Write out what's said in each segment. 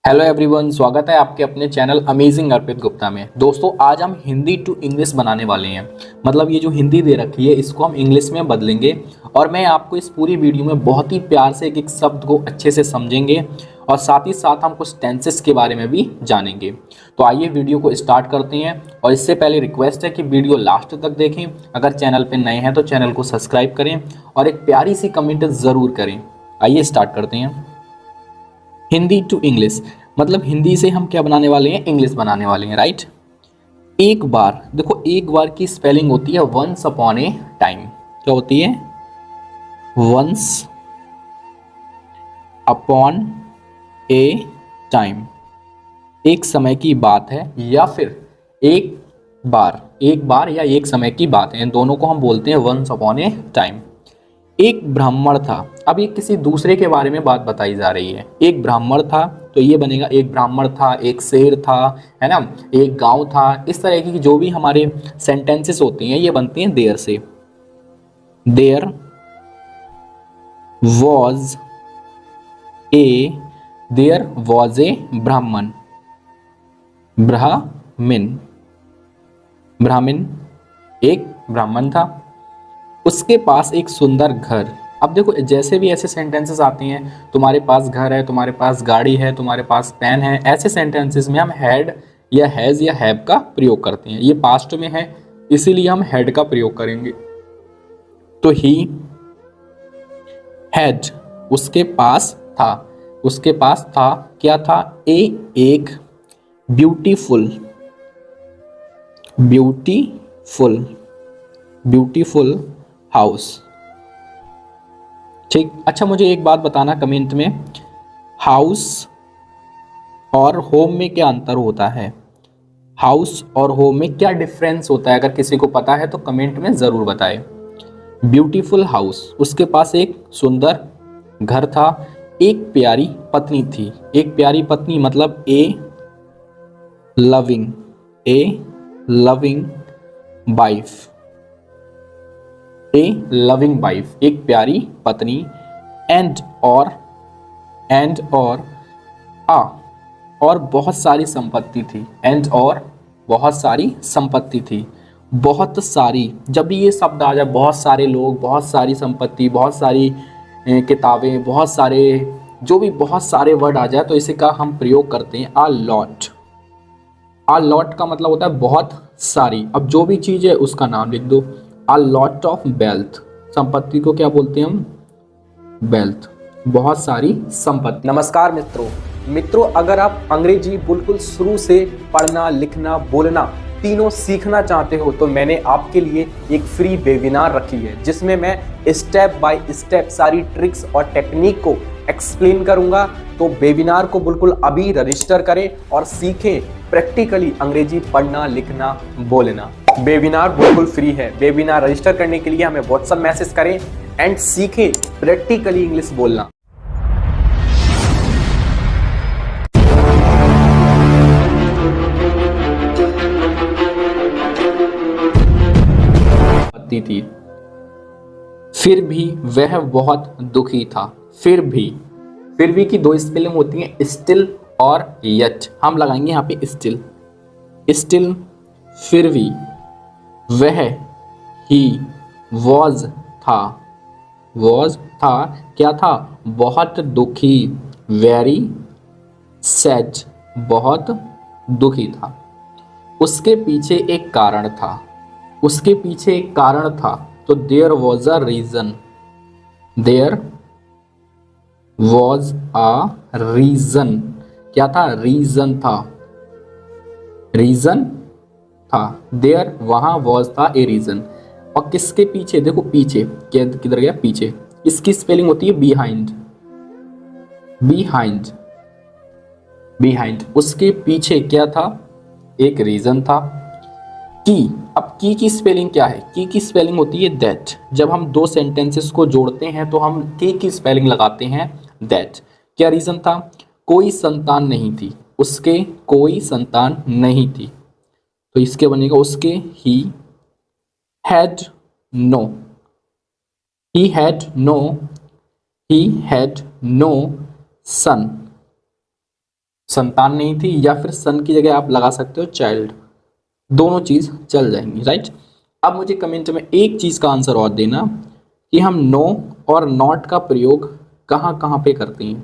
Hello everyone, स्वागत है आपके अपने चैनल अमेजिंग अर्पित गुप्ता में। दोस्तों, आज हम हिंदी टू इंग्लिश बनाने वाले हैं। मतलब ये जो हिंदी दे रखी है इसको हम इंग्लिश में बदलेंगे और मैं आपको इस पूरी वीडियो में बहुत ही प्यार से एक एक शब्द को अच्छे से समझेंगे और साथ ही साथ हम कुछ टेंसेस के बारे में भी जानेंगे। तो आइए वीडियो को स्टार्ट करते हैं और इससे पहले रिक्वेस्ट है कि वीडियो लास्ट तक देखें। अगर चैनल पर नए हैं तो चैनल को सब्सक्राइब करें और एक प्यारी सी कमेंट ज़रूर करें। आइए स्टार्ट करते हैं। हिंदी टू इंग्लिश मतलब हिंदी से हम क्या बनाने वाले हैं, इंग्लिश बनाने वाले हैं, राइट। एक बार, देखो एक बार की स्पेलिंग होती है वंस अपॉन ए टाइम। क्या होती है? Once upon a time. एक समय की बात है या फिर एक बार या एक समय की बात है, इन दोनों को हम बोलते हैं वंस अपॉन ए टाइम। एक ब्राह्मण था। अब ये किसी दूसरे के बारे में बात बताई जा रही है। एक ब्राह्मण था तो ये बनेगा एक ब्राह्मण था, एक शेर था, है ना, एक गांव था। इस तरह की जो भी हमारे सेंटेंसेस होते हैं ये बनते हैं देयर से। देयर वॉज ए ब्राह्मण। ब्राह्मण एक ब्राह्मण था, उसके पास एक सुंदर घर। अब देखो जैसे भी ऐसे सेंटेंसेस आते हैं, तुम्हारे पास घर है, तुम्हारे पास गाड़ी है, तुम्हारे पास पेन है, ऐसे सेंटेंसेस में हम हैड या हैज या हैव का प्रयोग करते हैं। ये पास्ट में है इसीलिए हम हैड का प्रयोग करेंगे। तो ही हैड, उसके पास था। क्या था? एक ब्यूटीफुल हाउस। ठीक। अच्छा, मुझे एक बात बताना कमेंट में, हाउस और होम में क्या अंतर होता है? हाउस और होम में क्या डिफरेंस होता है? अगर किसी को पता है तो कमेंट में ज़रूर बताएं। ब्यूटीफुल हाउस, उसके पास एक सुंदर घर था। एक प्यारी पत्नी थी। एक प्यारी पत्नी मतलब ए लविंग वाइफ, एक प्यारी पत्नी। एंड और आ और बहुत सारी संपत्ति थी। एंड और बहुत सारी संपत्ति थी। बहुत सारी, जब भी ये शब्द आ जाए, बहुत सारे लोग, बहुत सारी संपत्ति, बहुत सारी किताबें, बहुत सारे, जो भी बहुत सारे वर्ड आ जाए तो इसे का हम प्रयोग करते हैं अ लॉट। अ लॉट का मतलब होता है बहुत सारी। अब जो भी चीज़ है उसका नाम लिख दो। अ लॉट ऑफ वेल्थ, संपत्ति को क्या बोलते हैं हम? वेल्थ, बहुत सारी संपत्ति। नमस्कार मित्रों, अगर आप अंग्रेजी बिल्कुल शुरू से पढ़ना, लिखना, बोलना तीनों सीखना चाहते हो तो मैंने आपके लिए एक फ्री वेबिनार रखी है जिसमें मैं स्टेप बाय स्टेप सारी ट्रिक्स और टेक्निक को एक्सप्लेन करूंगा। तो वेबिनार को बिल्कुल अभी रजिस्टर करें और सीखें प्रैक्टिकली अंग्रेजी पढ़ना, लिखना, बोलना। वेबिनार बिल्कुल फ्री है। वेबिनार रजिस्टर करने के लिए हमें व्हाट्सएप मैसेज करें एंड सीखें प्रैक्टिकली इंग्लिश बोलना। थी, फिर भी वह बहुत दुखी था। फिर भी की दो स्पेलिंग होती हैं, स्टिल और यट। हम लगाएंगे यहाँ पे स्टिल। फिर भी वह ही वॉज था क्या था? बहुत दुखी, वेरी सैड, बहुत दुखी था। उसके पीछे एक कारण था। तो देयर वॉज अ रीजन। क्या था? रीजन था। देयर, वहां, वॉज था ए रीजन। और किसके पीछे? देखो पीछे किधर गया? पीछे। इसकी स्पेलिंग होती है बिहाइंड। उसके पीछे क्या था? एक रीजन था। अब की स्पेलिंग क्या है? की स्पेलिंग होती है दैट। जब हम दो सेंटेंसेस को जोड़ते हैं तो हम की स्पेलिंग लगाते हैं दैट। क्या रीजन था? कोई संतान नहीं थी। उसके कोई संतान नहीं थी तो इसके बनेगा उसके ही हैड नो सन संतान नहीं थी, या फिर सन की जगह आप लगा सकते हो चाइल्ड, दोनों चीज चल जाएंगी, राइट। अब मुझे कमेंट में एक चीज का आंसर और देना कि हम नो और नॉट का प्रयोग कहाँ कहाँ पे करते हैं,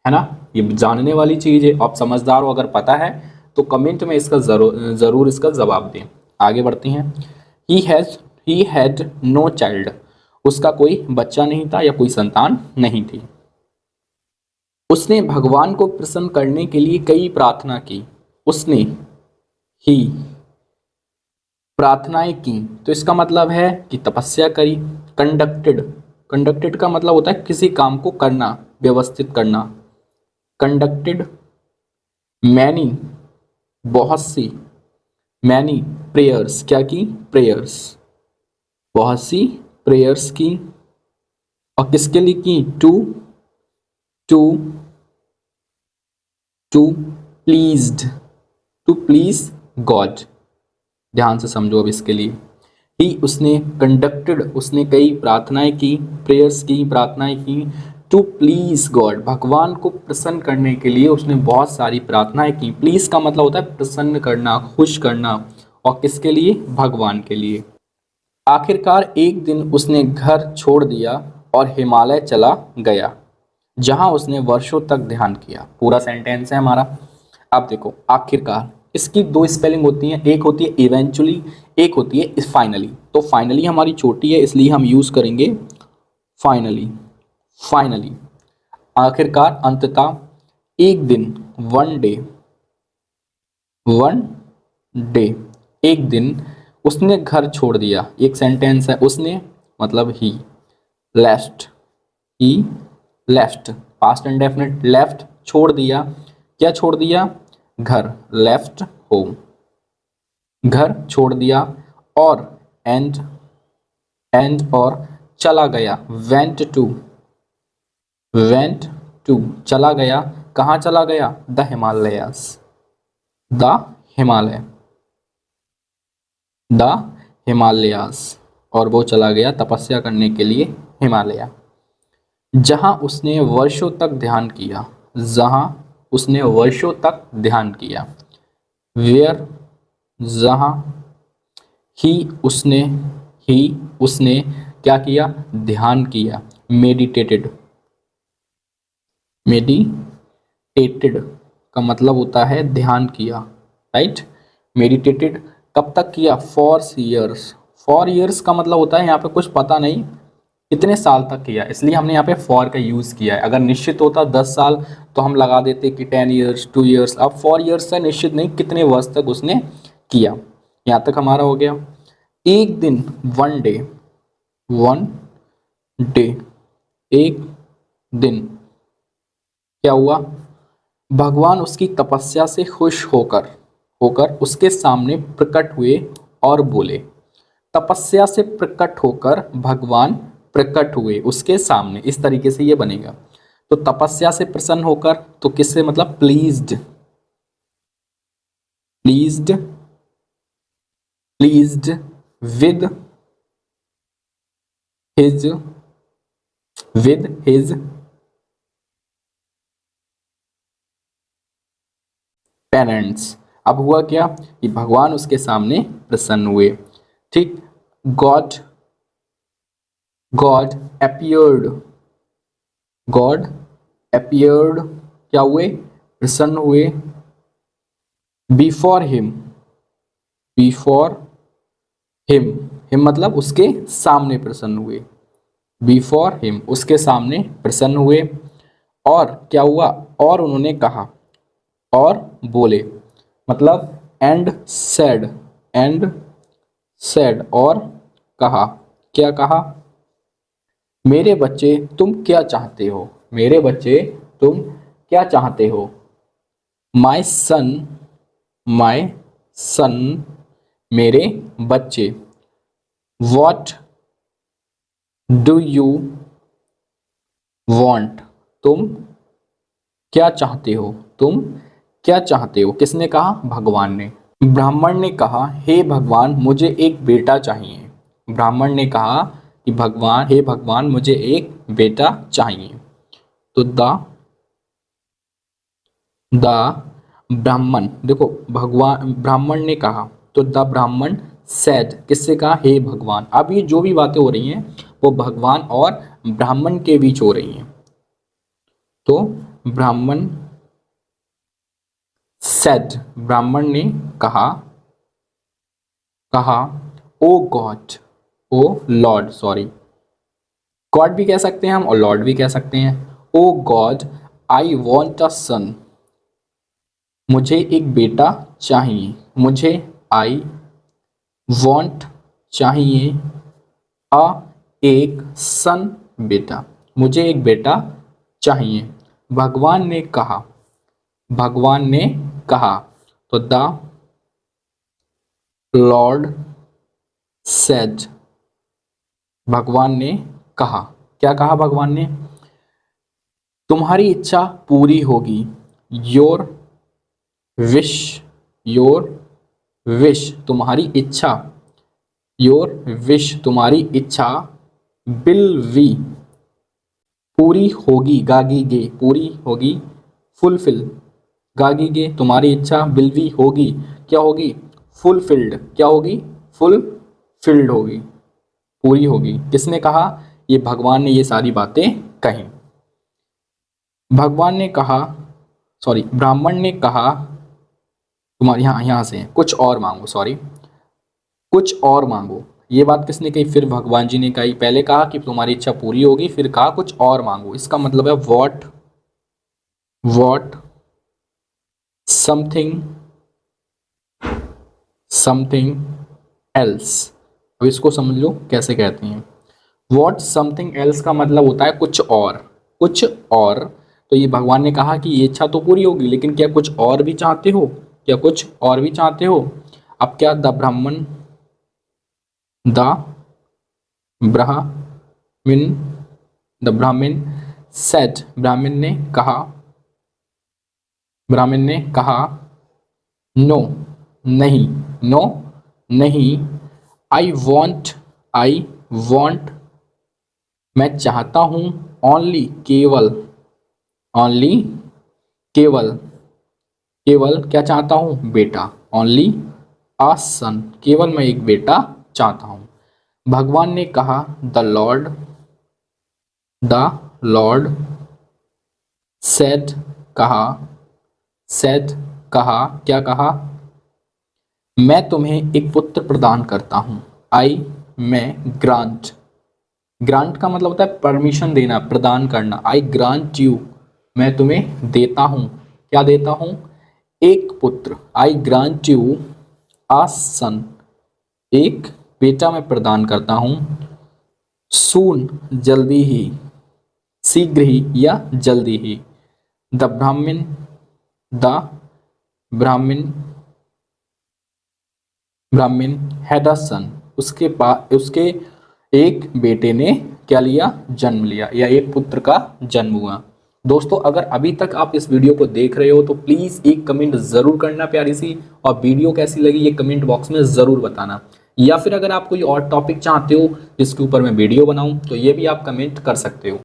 है ना। ये जानने वाली चीज है, आप समझदार हो, अगर पता है तो कमेंट में इसका जरूर इसका जवाब दें। आगे बढ़ते हैं। ही हैड नो चाइल्ड, उसका कोई बच्चा नहीं था या कोई संतान नहीं थी। उसने भगवान को प्रसन्न करने के लिए कई प्रार्थना की। उसने ही प्रार्थनाएं की, तो इसका मतलब है कि तपस्या करी। कंडक्टेड, कंडक्टेड का मतलब होता है किसी काम को करना, व्यवस्थित करना। कंडक्टेड मैनी, बहुत सी, मैनी प्रेयर्स, क्या की, प्रेयर्स, बहुत सी प्रेयर्स की। और किसके लिए की, to to to pleased, to please God. ध्यान से समझो अब इसके लिए। ही, उसने, कंडक्टेड, उसने कई प्रार्थनाएं की, प्रेयर्स की, प्रार्थनाएं की। टू प्लीज गॉड, भगवान को प्रसन्न करने के लिए उसने बहुत सारी प्रार्थनाएं की। प्लीज का मतलब होता है प्रसन्न करना, खुश करना, और किसके लिए, भगवान के लिए। आखिरकार एक दिन उसने घर छोड़ दिया और हिमालय चला गया, जहां उसने वर्षों तक ध्यान किया। पूरा सेंटेंस है हमारा। अब देखो, आखिरकार, इसकी दो स्पेलिंग होती हैं, एक होती है इवेंचुअली, एक होती है फाइनली। तो फाइनली हमारी छोटी है, इसलिए हम यूज करेंगे फाइनली। फाइनली, आखिरकार, अंततः, एक दिन, वन डे, वन डे, एक दिन उसने घर छोड़ दिया। एक सेंटेंस है, उसने मतलब ही, लेफ्ट, ही लेफ्ट, पास्ट इंडेफिनिट, लेफ्ट छोड़ दिया। क्या छोड़ दिया, घर, लेफ्ट होम, घर छोड़ दिया। और एंड और चला गया, वेंट टू, वेंट टू चला गया। कहाँ चला गया, the Himalayas, the Himalaya, the Himalayas. और वो चला गया तपस्या करने के लिए हिमालय, जहां उसने वर्षों तक ध्यान किया, जहां उसने वर्षों तक ध्यान किया। वेयर, जहां। ही, उसने, ही उसने क्या किया, ध्यान किया। मेडिटेटेड, मेडिटेटेड का मतलब होता है ध्यान किया, राइट। मेडिटेटेड कब तक किया, फॉर ईयर्स। फॉर ईयर्स का मतलब होता है यहाँ पे कुछ पता नहीं कितने साल तक किया, इसलिए हमने यहाँ पे फॉर का यूज किया है। अगर निश्चित होता 10 साल तो हम लगा देते कि 10 ईयर्स, 2 ईयर्स। अब 4 ईयर्स से निश्चित नहीं कितने वर्ष तक उसने किया। यहाँ तक हमारा हो गया। एक दिन, वन डे, वन डे, एक दिन, क्या हुआ, भगवान उसकी तपस्या से खुश होकर होकर उसके सामने प्रकट हुए और बोले। तपस्या से प्रकट होकर भगवान प्रकट हुए उसके सामने, इस तरीके से ये बनेगा। तो तपस्या से प्रसन्न होकर, तो किससे, मतलब pleased, pleased, pleased with his, with his parents. अब हुआ क्या कि भगवान उसके सामने प्रसन्न हुए, ठीक। God, God appeared, God appeared, क्या हुए, प्रसन्न हुए। Before him, before him, him मतलब उसके सामने प्रसन्न हुए। बिफोर हिम, उसके सामने प्रसन्न हुए। और क्या हुआ, और उन्होंने कहा, और बोले, मतलब एंड सेड, एंड सेड, और कहा, क्या कहा, मेरे बच्चे तुम क्या चाहते हो, मेरे बच्चे तुम क्या चाहते हो। माई सन, माई सन, मेरे बच्चे। वॉट डू यू वॉन्ट, तुम क्या चाहते हो, तुम क्या चाहते हो। किसने कहा, भगवान ने। ब्राह्मण ने कहा, हे भगवान मुझे एक बेटा चाहिए। ब्राह्मण ने कहा कि भगवान, हे भगवान मुझे एक बेटा चाहिए। तो द ब्राह्मण, देखो भगवान ब्राह्मण ने कहा, तो द ब्राह्मण सेड, किससे कहा, हे भगवान। अब ये जो भी बातें हो रही हैं वो भगवान और ब्राह्मण के बीच हो रही हैं। तो ब्राह्मण सेड, ब्राह्मण ने कहा, कहा ओ गॉड, ओ लॉर्ड, सॉरी, गॉड भी कह सकते हैं हम और लॉर्ड भी कह सकते हैं। ओ गॉड, आई वॉन्ट अ सन, मुझे एक बेटा चाहिए, मुझे आई वॉन्ट चाहिए, अ एक सन, बेटा, मुझे एक बेटा चाहिए। भगवान ने कहा, भगवान ने कहा, तो द लॉर्ड सेड, भगवान ने कहा, क्या कहा भगवान ने, तुम्हारी इच्छा पूरी होगी, योर विश, योर विश, तुम्हारी इच्छा, योर विश, तुम्हारी इच्छा, विल वी, पूरी होगी, गागी गे, पूरी होगी, फुलफिल, गागी गे, तुम्हारी इच्छा, विल वी, होगी, क्या होगी, फुलफिल्ड, क्या होगी, फुलफिल्ड होगी, पूरी होगी। किसने कहा, ये भगवान ने ये सारी बातें कही। भगवान ने कहा, सॉरी, ब्राह्मण ने कहा, तुम्हारे यहाँ से कुछ और मांगो, सॉरी, कुछ और मांगो, ये बात किसने कही, फिर भगवान जी ने कही। पहले कहा कि तुम्हारी इच्छा पूरी होगी, फिर कहा कुछ और मांगो, इसका मतलब है वॉट समथिंग, समथिंग एल्स। अब इसको समझ लो कैसे कहते हैं। वॉट समथिंग एल्स का मतलब होता है कुछ और, कुछ और। तो ये भगवान ने कहा कि ये इच्छा तो पूरी होगी, लेकिन क्या कुछ और भी चाहते हो, क्या कुछ और भी चाहते हो। अब क्या, द ब्राह्मण, द ब्राह्मण, द ब्राह्मण सेड, ब्राह्मण ने कहा, ब्राह्मण ने कहा, नो, नहीं, नो, नहीं, आई वॉन्ट, मैं चाहता हूं, ओनली, केवल, ओनली, केवल, केवल क्या चाहता हूं, बेटा, ओनली अ सन, केवल मैं एक बेटा चाहता हूं। भगवान ने कहा, द लॉर्ड सेड, कहा, सेड, कहा, क्या कहा, मैं तुम्हें एक पुत्र प्रदान करता हूं, आई, मैं, ग्रांट, ग्रांट का मतलब होता है परमिशन देना, प्रदान करना, आई ग्रांट यू, मैं तुम्हें देता हूं, क्या देता हूं, एक पुत्र, आई ग्रांट यू अ सन, एक बेटा मैं प्रदान करता हूं, सून, जल्दी ही, शीघ्र ही या जल्दी ही, द ब्राह्मण, द ब्राह्मण, ब्राह्मण हैड अ सन, उसके पास, उसके एक बेटे ने क्या लिया, जन्म लिया, या एक पुत्र का जन्म हुआ। दोस्तों अगर अभी तक आप इस वीडियो को देख रहे हो तो प्लीज एक कमेंट जरूर करना प्यारी सी, और वीडियो कैसी लगी ये कमेंट बॉक्स में जरूर बताना, या फिर अगर आप कोई और टॉपिक चाहते हो जिसके ऊपर मैं वीडियो बनाऊं तो ये भी आप कमेंट कर सकते हो।